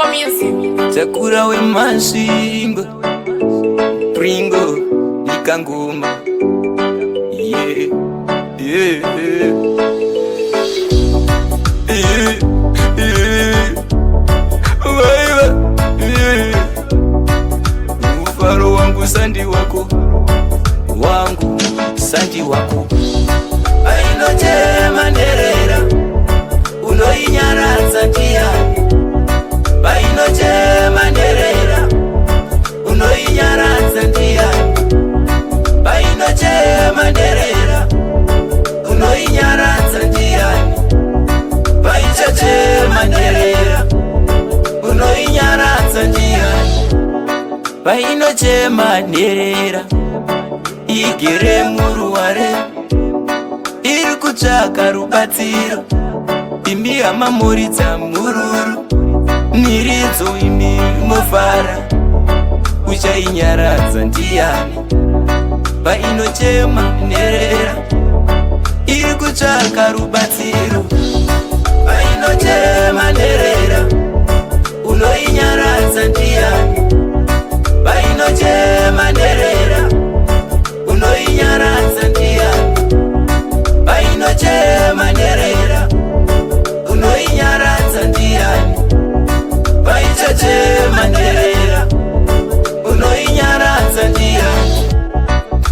Pringo Music. Chakura we mashingo Pringo ikanguma. Yeah, yeah, yeah, yeah. Yeah. Mufaro wangu sandi wako, wangu sandi wako. Ainochema nderera unoinyaradza ndiyani. Painochema nderera unoinyaradza ndiyani. Painochema nderera unoinyaradza ndiyani. Paichachema nderera unoinyaradza ndiyani. Painochema nderera igere muruware iri kutsvaka rubatsiro. Imi hamamuridza mururu miridzo imi mofara. Uchainyaradza ndiyani. Painochema nderera iri kutsvaka rubatsiro. Painochema nderera unoinyaradza ndiyani. Painochema nderera unoinyaradza ndiyani. Painochema nderera unoinyaradza ndiyani. Paichachema nderera unoinyaradza ndiyani.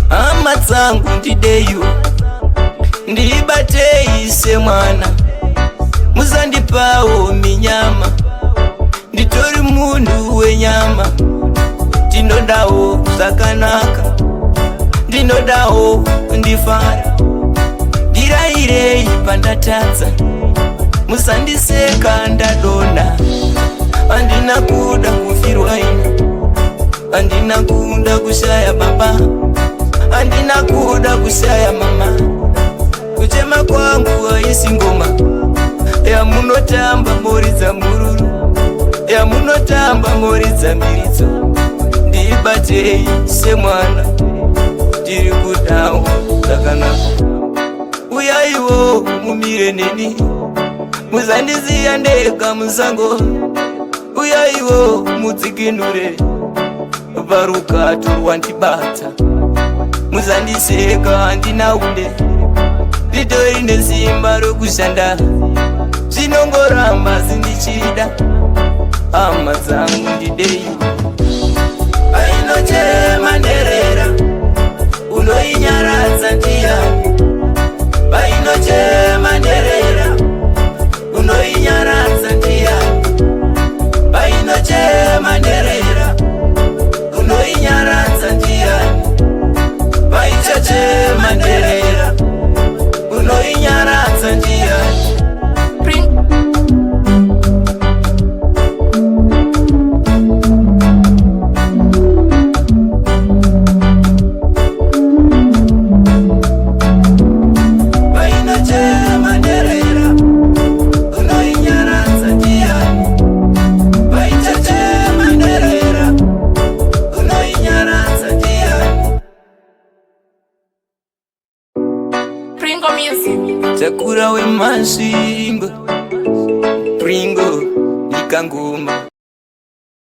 Hama dzangu ndideyo ndibatei semwana. Musandipawo minyama, nditori munhu wenyama. Ndinodawo zvakanaka, ndinodawo ndifara. Ndirayirei pandatadza, musandiseka ndadonha. Handina kuda kufirwa ino, handina kuda kushaya baba, handina kuda kushaya mama. Kuchema kwangu haisi ngoma yamunotamba moridza mururu, yamunotamba moridza miridzo. Ndibatei semwana, ndiri kudawo zvakanaka. Uyaiwo mumire neni, musandiziya ndega musango. Uyaiwo mudzikinure parukato rwandibata. Musandiseka handina unde, nditori nesimba rokushanda. Zvinongoramba zindichida, hama dzangu ndidei. Painochema nderera unoinyaradza ndiyani. Painochema nderera unoinyaradza ndiyani. Painochema nderera unoinyaradza ndiyani. Paichachema nderera unoinyaradza ndiyani. Pringo Music. Chakura we mashingo Pringo ikanguma.